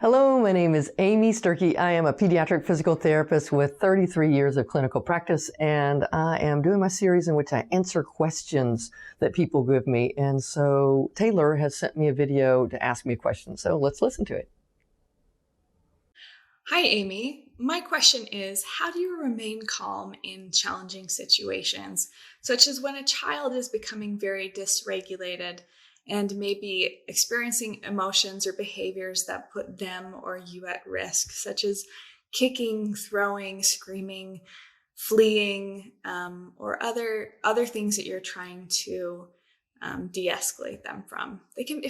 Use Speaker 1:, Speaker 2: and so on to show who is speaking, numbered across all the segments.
Speaker 1: Hello, my name is Amy Sturkey. I am a pediatric physical therapist with 33 years of clinical practice, and I am doing my series in which I answer questions that people give me. And so Taylor has sent me a video to ask me a question. So let's listen to it.
Speaker 2: Hi, Amy. My question is, how do you remain calm in challenging situations, such as when a child is becoming very dysregulated and maybe experiencing emotions or behaviors that put them or you at risk, such as kicking, throwing, screaming, fleeing, or other things that you're trying to de-escalate them from? It can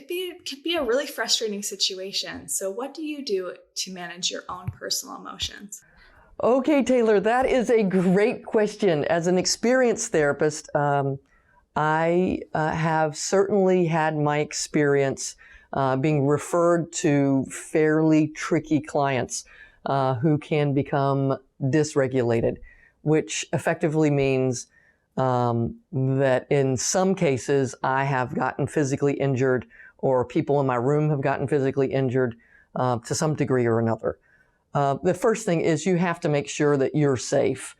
Speaker 2: be a really frustrating situation. So what do you do to manage your own personal emotions?
Speaker 1: Okay, Taylor, that is a great question. As an experienced therapist, I have certainly had my experience being referred to fairly tricky clients who can become dysregulated, which effectively means that in some cases I have gotten physically injured, or people in my room have gotten physically injured to some degree or another. The first thing is you have to make sure that you're safe.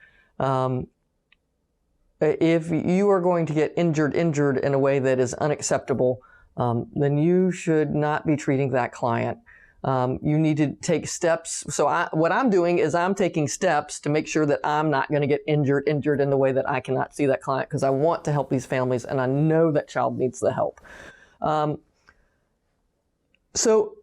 Speaker 1: If you are going to get injured in a way that is unacceptable, then you should not be treating that client. You need to take steps. So what I'm doing is I'm taking steps to make sure that I'm not going to get injured in the way that I cannot see that client, because I want to help these families and I know that child needs the help. So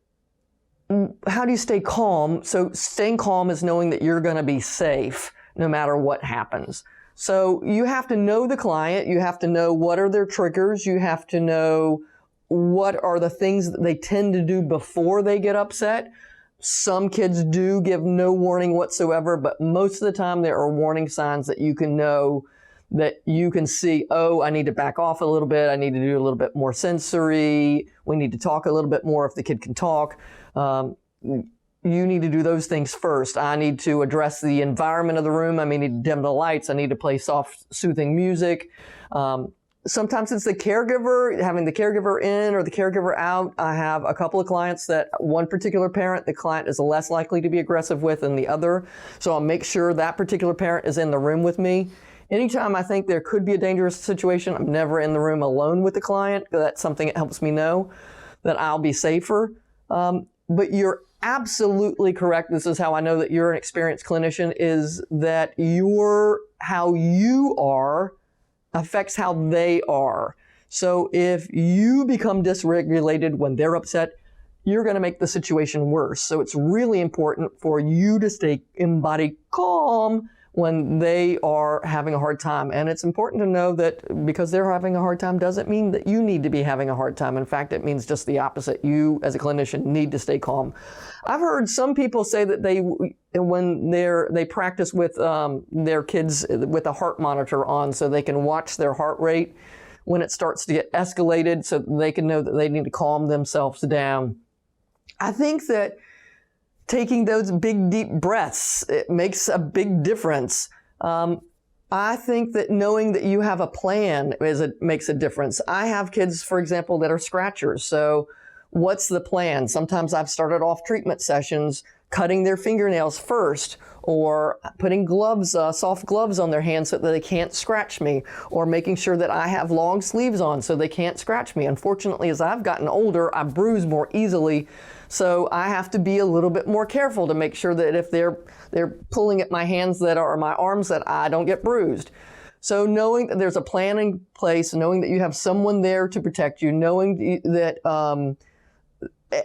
Speaker 1: how do you stay calm? So staying calm is knowing that you're going to be safe no matter what happens. So you have to know the client. You have to know what are their triggers. You have to know what are the things that they tend to do before they get upset. Some kids do give no warning whatsoever, but most of the time there are warning signs that you can know, that you can see, oh, I need to back off a little bit. I need to do a little bit more sensory. We need to talk a little bit more if the kid can talk. You need to do those things first. I need to address the environment of the room. I may need to dim the lights. I need to play soft, soothing music. Sometimes it's the caregiver, having the caregiver in or the caregiver out. I have a couple of clients that one particular parent, the client is less likely to be aggressive with than the other. So I'll make sure that particular parent is in the room with me. Anytime I think there could be a dangerous situation, I'm never in the room alone with the client. That's something that helps me know that I'll be safer. But you're absolutely correct. This is how I know that you're an experienced clinician, is that how you are affects how they are. So if you become dysregulated when they're upset, you're going to make the situation worse. So it's really important for you to stay embodied calm when they are having a hard time. And it's important to know that because they're having a hard time doesn't mean that you need to be having a hard time. In fact, it means just the opposite. You, as a clinician, need to stay calm. I've heard some people say that when they practice with their kids with a heart monitor on, so they can watch their heart rate when it starts to get escalated, so they can know that they need to calm themselves down. I think that taking those big, deep breaths, it makes a big difference. I think that knowing that you have a plan makes a difference. I have kids, for example, that are scratchers. So what's the plan? Sometimes I've started off treatment sessions cutting their fingernails first, or putting gloves, soft gloves on their hands so that they can't scratch me, or making sure that I have long sleeves on so they can't scratch me. Unfortunately, as I've gotten older, I bruise more easily. So I have to be a little bit more careful to make sure that if they're pulling at my hands or my arms, that I don't get bruised. So knowing that there's a plan in place, knowing that you have someone there to protect you, knowing that,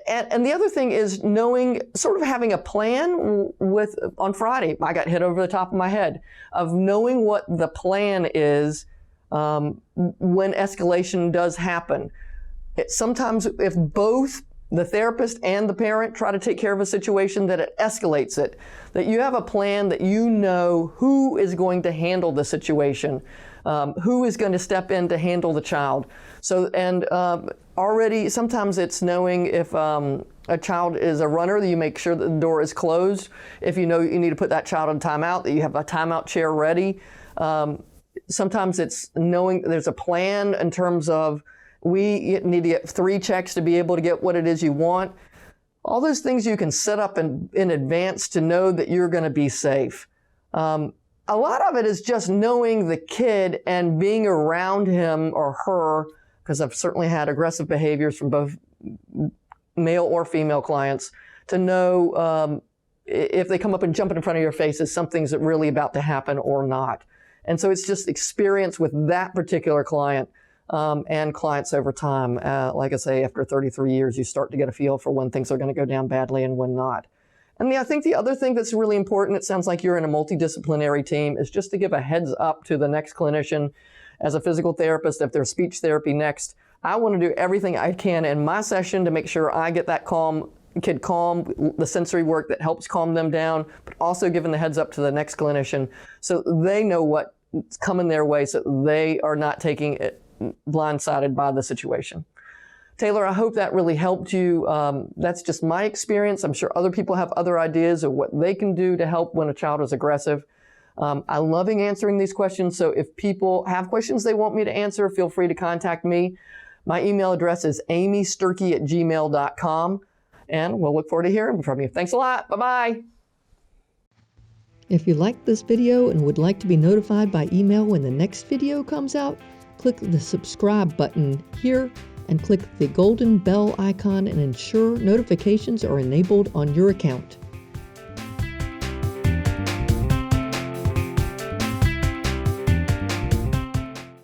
Speaker 1: and the other thing is knowing, sort of having a plan on Friday, I got hit over the top of my head, of knowing what the plan is when escalation does happen. Sometimes if both the therapist and the parent try to take care of a situation, that it escalates it, that you have a plan, that you know who is going to handle the situation, who is going to step in to handle the child. So, and already sometimes it's knowing if a child is a runner, that you make sure that the door is closed. If you know you need to put that child on timeout, that you have a timeout chair ready. Sometimes it's knowing there's a plan in terms of, we need to get 3 checks to be able to get what it is you want. All those things you can set up in advance to know that you're going to be safe. A lot of it is just knowing the kid and being around him or her, because I've certainly had aggressive behaviors from both male or female clients, to know if they come up and jump in front of your face, is something's really about to happen or not. And so it's just experience with that particular client and clients over time. Like I say, after 33 years, you start to get a feel for when things are going to go down badly and when not. And I think the other thing that's really important, it sounds like you're in a multidisciplinary team, is just to give a heads up to the next clinician. As a physical therapist, if there's speech therapy next, I want to do everything I can in my session to make sure I get that kid calm, the sensory work that helps calm them down, but also giving the heads up to the next clinician so they know what's coming their way, so they are not taking it blindsided by the situation. Taylor, I hope that really helped you. That's just my experience. I'm sure other people have other ideas of what they can do to help when a child is aggressive. I'm loving answering these questions, so if people have questions they want me to answer, feel free to contact me. My email address is amysturkey@gmail.com, and we'll look forward to hearing from you. Thanks a lot. Bye-bye. If you liked this video and would like to be notified by email when the next video comes out, click the subscribe button here and click the golden bell icon and ensure notifications are enabled on your account.